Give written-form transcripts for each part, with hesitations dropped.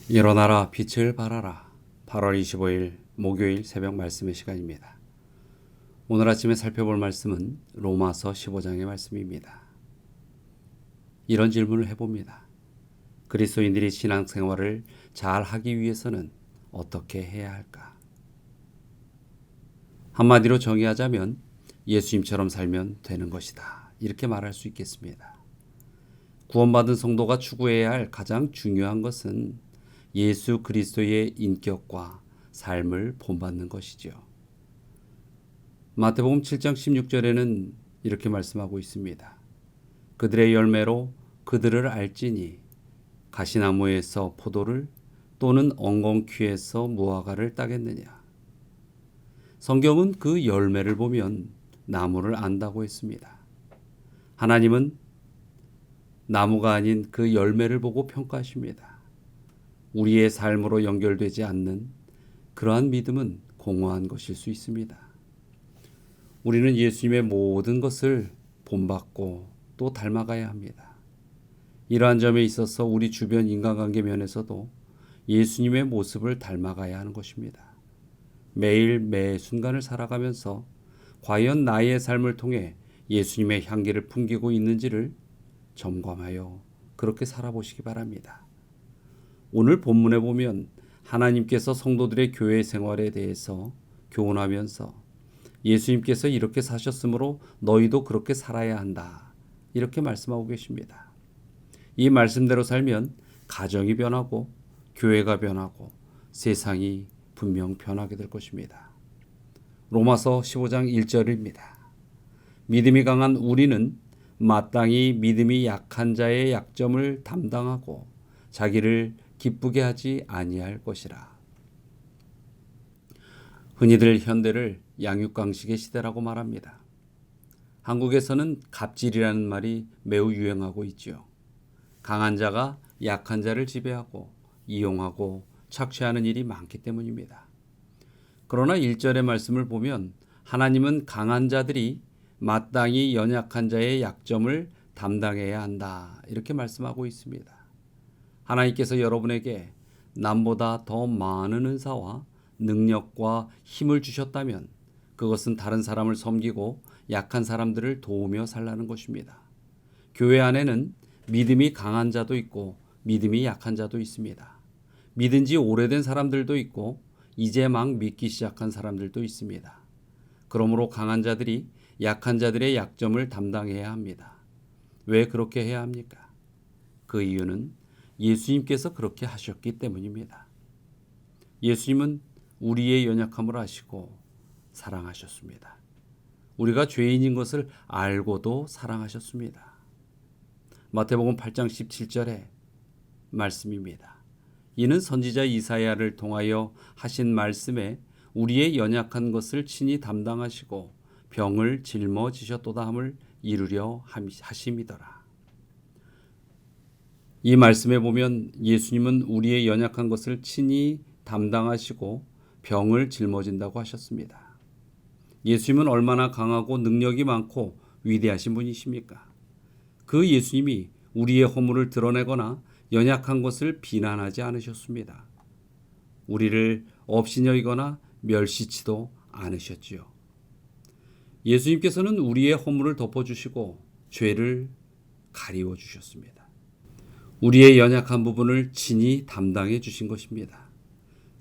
일어나라 빛을 발하라. 8월 25일 목요일 새벽 말씀의 시간입니다. 오늘 아침에 살펴볼 말씀은 로마서 15장의 말씀입니다. 이런 질문을 해봅니다. 그리스도인들이 신앙생활을 잘 하기 위해서는 어떻게 해야 할까? 한마디로 정의하자면 예수님처럼 살면 되는 것이다. 이렇게 말할 수 있겠습니다. 구원받은 성도가 추구해야 할 가장 중요한 것은 예수 그리스도의 인격과 삶을 본받는 것이죠. 마태복음 7장 16절에는 이렇게 말씀하고 있습니다. 그들의 열매로 그들을 알지니 가시나무에서 포도를 또는 엉겅퀴에서 무화과를 따겠느냐. 성경은 그 열매를 보면 나무를 안다고 했습니다. 하나님은 나무가 아닌 그 열매를 보고 평가하십니다. 우리의 삶으로 연결되지 않는 그러한 믿음은 공허한 것일 수 있습니다. 우리는 예수님의 모든 것을 본받고 또 닮아가야 합니다. 이러한 점에 있어서 우리 주변 인간관계 면에서도 예수님의 모습을 닮아가야 하는 것입니다. 매일 매 순간을 살아가면서 과연 나의 삶을 통해 예수님의 향기를 풍기고 있는지를 점검하여 그렇게 살아보시기 바랍니다. 오늘 본문에 보면 하나님께서 성도들의 교회 생활에 대해서 교훈하면서 예수님께서 이렇게 사셨으므로 너희도 그렇게 살아야 한다. 이렇게 말씀하고 계십니다. 이 말씀대로 살면 가정이 변하고 교회가 변하고 세상이 분명 변하게 될 것입니다. 로마서 15장 1절입니다. 믿음이 강한 우리는 마땅히 믿음이 약한 자의 약점을 담당하고 자기를 기쁘게 하지 아니할 것이라. 흔히들 현대를 양육강식의 시대라고 말합니다. 한국에서는 갑질이라는 말이 매우 유행하고 있지요. 강한 자가 약한 자를 지배하고 이용하고 착취하는 일이 많기 때문입니다. 그러나 1절의 말씀을 보면 하나님은 강한 자들이 마땅히 연약한 자의 약점을 담당해야 한다. 이렇게 말씀하고 있습니다. 하나님께서 여러분에게 남보다 더 많은 은사와 능력과 힘을 주셨다면 그것은 다른 사람을 섬기고 약한 사람들을 도우며 살라는 것입니다. 교회 안에는 믿음이 강한 자도 있고 믿음이 약한 자도 있습니다. 믿은 지 오래된 사람들도 있고 이제 막 믿기 시작한 사람들도 있습니다. 그러므로 강한 자들이 약한 자들의 약점을 담당해야 합니다. 왜 그렇게 해야 합니까? 그 이유는 예수님께서 그렇게 하셨기 때문입니다. 예수님은 우리의 연약함을 아시고 사랑하셨습니다. 우리가 죄인인 것을 알고도 사랑하셨습니다. 마태복음 8장 17절의 말씀입니다. 이는 선지자 이사야를 통하여 하신 말씀에 우리의 연약한 것을 친히 담당하시고 병을 짊어지셨도다 함을 이루려 하심이더라. 이 말씀에 보면 예수님은 우리의 연약한 것을 친히 담당하시고 병을 짊어진다고 하셨습니다. 예수님은 얼마나 강하고 능력이 많고 위대하신 분이십니까? 그 예수님이 우리의 허물을 드러내거나 연약한 것을 비난하지 않으셨습니다. 우리를 없이 여기거나 멸시치도 않으셨지요. 예수님께서는 우리의 허물을 덮어주시고 죄를 가리워 주셨습니다. 우리의 연약한 부분을 친히 담당해 주신 것입니다.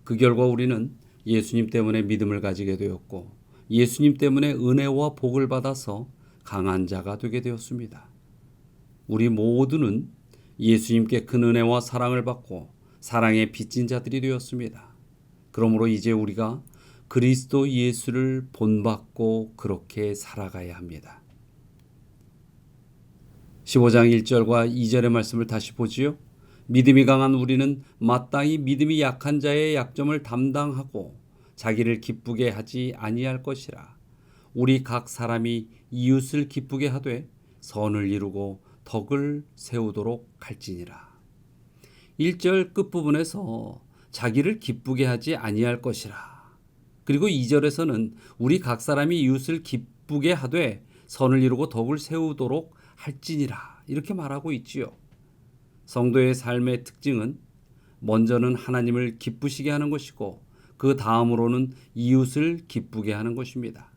그 결과 우리는 예수님 때문에 믿음을 가지게 되었고 예수님 때문에 은혜와 복을 받아서 강한 자가 되게 되었습니다. 우리 모두는 예수님께 큰 은혜와 사랑을 받고 사랑에 빚진 자들이 되었습니다. 그러므로 이제 우리가 그리스도 예수를 본받고 그렇게 살아가야 합니다. 15장 1절과 2절의 말씀을 다시 보지요. 믿음이 강한 우리는 마땅히 믿음이 약한 자의 약점을 담당하고 자기를 기쁘게 하지 아니할 것이라. 우리 각 사람이 이웃을 기쁘게 하되 선을 이루고 덕을 세우도록 할지니라. 1절 끝부분에서 자기를 기쁘게 하지 아니할 것이라. 그리고 2절에서는 우리 각 사람이 이웃을 기쁘게 하되 선을 이루고 덕을 세우도록 할지니라 이렇게 말하고 있지요. 성도의 삶의 특징은 먼저는 하나님을 기쁘시게 하는 것이고 그 다음으로는 이웃을 기쁘게 하는 것입니다.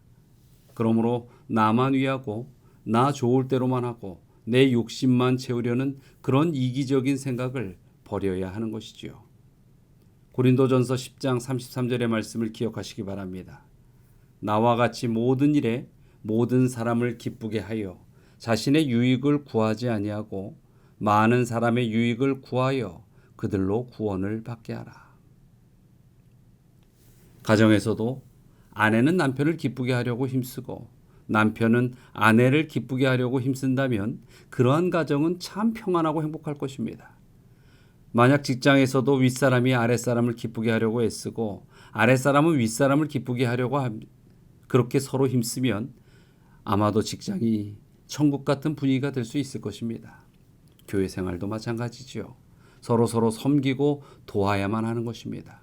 그러므로 나만 위하고 나 좋을 대로만 하고 내 욕심만 채우려는 그런 이기적인 생각을 버려야 하는 것이지요. 고린도전서 10장 33절의 말씀을 기억하시기 바랍니다. 나와 같이 모든 일에 모든 사람을 기쁘게 하여 자신의 유익을 구하지 아니하고 많은 사람의 유익을 구하여 그들로 구원을 받게 하라. 가정에서도 아내는 남편을 기쁘게 하려고 힘쓰고 남편은 아내를 기쁘게 하려고 힘쓴다면 그러한 가정은 참 평안하고 행복할 것입니다. 만약 직장에서도 윗사람이 아랫사람을 기쁘게 하려고 애쓰고 아랫사람은 윗사람을 기쁘게 하려고 그렇게 서로 힘쓰면 아마도 직장이 천국 같은 분위기가 될 수 있을 것입니다. 교회 생활도 마찬가지지요. 서로 섬기고 도와야만 하는 것입니다.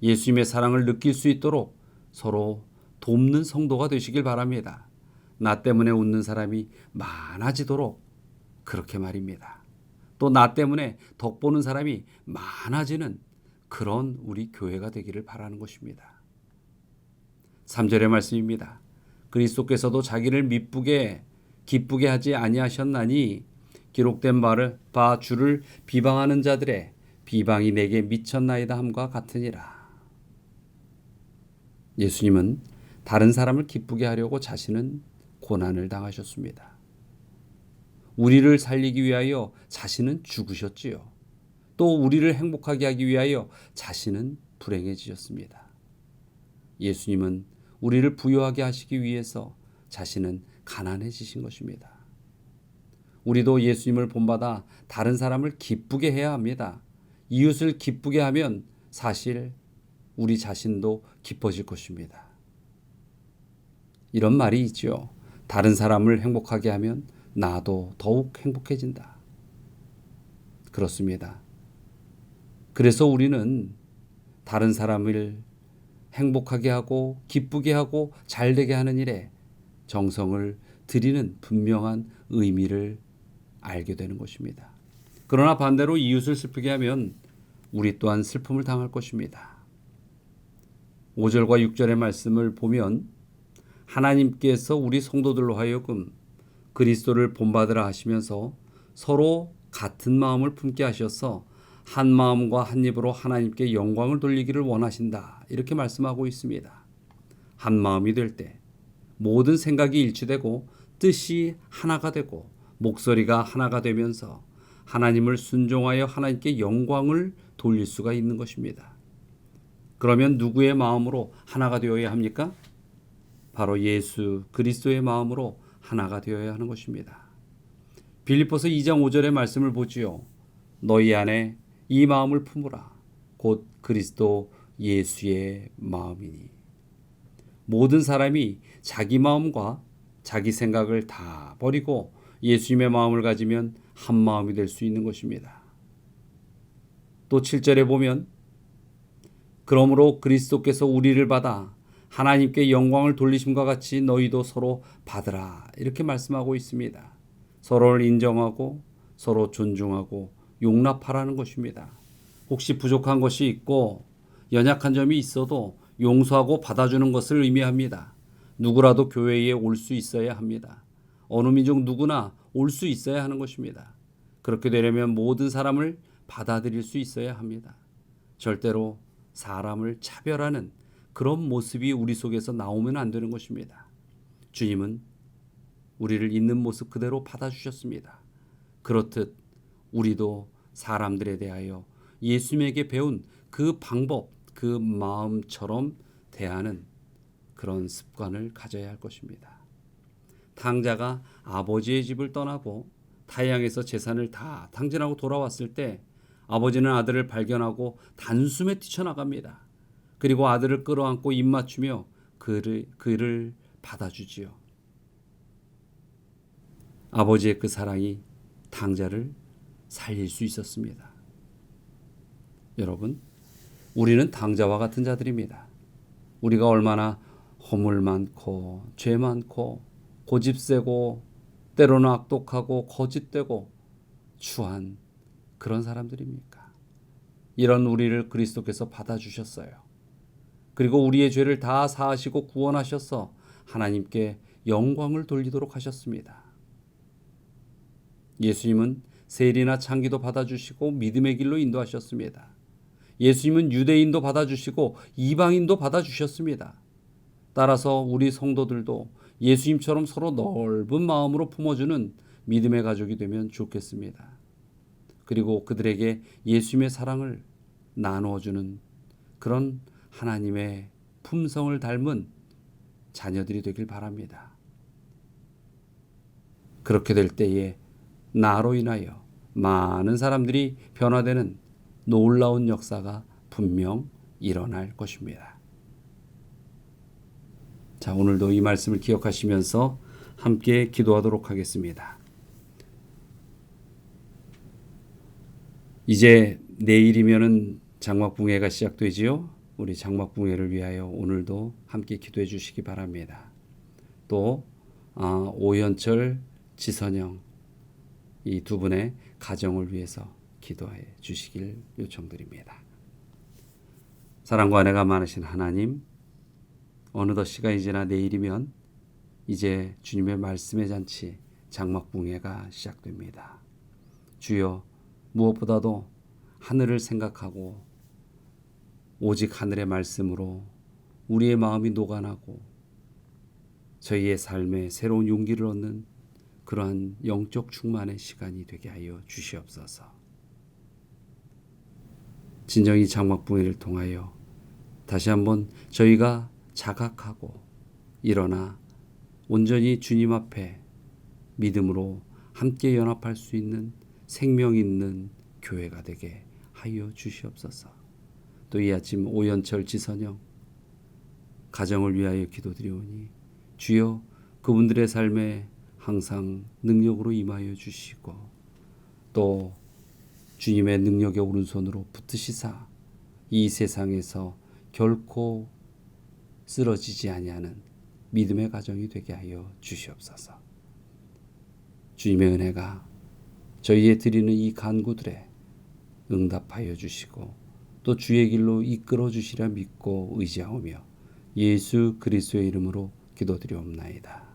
예수님의 사랑을 느낄 수 있도록 서로 돕는 성도가 되시길 바랍니다. 나 때문에 웃는 사람이 많아지도록 그렇게 말입니다. 또 나 때문에 덕보는 사람이 많아지는 그런 우리 교회가 되기를 바라는 것입니다. 3절의 말씀입니다. 그리스도께서도 자기를 기쁘게 하지 아니하셨나니 기록된 바 주를 비방하는 자들의 비방이 내게 미쳤나이다 함과 같으니라. 예수님은 다른 사람을 기쁘게 하려고 자신은 고난을 당하셨습니다. 우리를 살리기 위하여 자신은 죽으셨지요. 또 우리를 행복하게 하기 위하여 자신은 불행해지셨습니다. 예수님은 우리를 부유하게 하시기 위해서 자신은 가난해지신 것입니다. 우리도 예수님을 본받아 다른 사람을 기쁘게 해야 합니다. 이웃을 기쁘게 하면 사실 우리 자신도 기뻐질 것입니다. 이런 말이 있죠. 다른 사람을 행복하게 하면 나도 더욱 행복해진다. 그렇습니다. 그래서 우리는 다른 사람을 행복하게 하고 기쁘게 하고 잘되게 하는 일에 정성을 들이는 분명한 의미를 알게 되는 것입니다. 그러나 반대로 이웃을 슬프게 하면 우리 또한 슬픔을 당할 것입니다. 5절과 6절의 말씀을 보면 하나님께서 우리 성도들로 하여금 그리스도를 본받으라 하시면서 서로 같은 마음을 품게 하셔서 한 마음과 한 입으로 하나님께 영광을 돌리기를 원하신다. 이렇게 말씀하고 있습니다. 한 마음이 될 때 모든 생각이 일치되고 뜻이 하나가 되고 목소리가 하나가 되면서 하나님을 순종하여 하나님께 영광을 돌릴 수가 있는 것입니다. 그러면 누구의 마음으로 하나가 되어야 합니까? 바로 예수 그리스도의 마음으로 하나가 되어야 하는 것입니다. 빌립보서 2장 5절의 말씀을 보지요. 너희 안에 이 마음을 품으라. 곧 그리스도 예수의 마음이니. 모든 사람이 자기 마음과 자기 생각을 다 버리고 예수님의 마음을 가지면 한 마음이 될 수 있는 것입니다. 또 7절에 보면 그러므로 그리스도께서 우리를 받아 하나님께 영광을 돌리심과 같이 너희도 서로 받으라. 이렇게 말씀하고 있습니다. 서로를 인정하고 서로 존중하고 용납하라는 것입니다. 혹시 부족한 것이 있고 연약한 점이 있어도 용서하고 받아주는 것을 의미합니다. 누구라도 교회에 올 수 있어야 합니다. 어느 민족 누구나 올 수 있어야 하는 것입니다. 그렇게 되려면 모든 사람을 받아들일 수 있어야 합니다. 절대로 사람을 차별하는 그런 모습이 우리 속에서 나오면 안 되는 것입니다. 주님은 우리를 있는 모습 그대로 받아주셨습니다. 그렇듯 우리도 사람들에 대하여 예수님에게 배운 그 방법, 그 마음처럼 대하는 그런 습관을 가져야 할 것입니다. 탕자가 아버지의 집을 떠나고 타향에서 재산을 다 탕진하고 돌아왔을 때 아버지는 아들을 발견하고 단숨에 뛰쳐나갑니다. 그리고 아들을 끌어안고 입맞추며 그를 받아주지요. 아버지의 그 사랑이 탕자를 살릴 수 있었습니다. 여러분, 우리는 탕자와 같은 자들입니다. 우리가 얼마나 허물 많고 죄 많고 고집세고 때로는 악독하고 거짓되고 추한 그런 사람들입니까? 이런 우리를 그리스도께서 받아주셨어요. 그리고 우리의 죄를 다 사하시고 구원하셔서 하나님께 영광을 돌리도록 하셨습니다. 예수님은 세리나 창기도 받아주시고 믿음의 길로 인도하셨습니다. 예수님은 유대인도 받아주시고 이방인도 받아주셨습니다. 따라서 우리 성도들도 예수님처럼 서로 넓은 마음으로 품어주는 믿음의 가족이 되면 좋겠습니다. 그리고 그들에게 예수님의 사랑을 나누어주는 그런 하나님의 품성을 닮은 자녀들이 되길 바랍니다. 그렇게 될 때에 나로 인하여 많은 사람들이 변화되는 놀라운 역사가 분명 일어날 것입니다. 자, 오늘도 이 말씀을 기억하시면서 함께 기도하도록 하겠습니다. 이제 내일이면은 장막붕해가 시작되지요. 우리 장막붕해를 위하여 오늘도 함께 기도해 주시기 바랍니다. 또 오현철, 지선영 이 두 분의 가정을 위해서 기도해 주시길 요청드립니다. 사랑과 은혜가 많으신 하나님, 어느덧 시간이 지나 내일이면 이제 주님의 말씀의 잔치 장막붕해가 시작됩니다. 주여, 무엇보다도 하늘을 생각하고 오직 하늘의 말씀으로 우리의 마음이 녹아나고 저희의 삶에 새로운 용기를 얻는 그러한 영적 충만의 시간이 되게 하여 주시옵소서. 진정이 장막붕해를 통하여 다시 한번 저희가 자각하고 일어나 온전히 주님 앞에 믿음으로 함께 연합할 수 있는 생명 있는 교회가 되게 하여 주시옵소서. 또 이 아침 오연철, 지선영 가정을 위하여 기도드리오니 주여 그분들의 삶에 항상 능력으로 임하여 주시고 또 주님의 능력의 오른손으로 붙드시사 이 세상에서 결코 쓰러지지 아니하는 믿음의 가정이 되게 하여 주시옵소서. 주님의 은혜가 저희의 드리는 이 간구들에 응답하여 주시고 또 주의 길로 이끌어 주시라 믿고 의지하오며 예수 그리스도의 이름으로 기도드리옵나이다.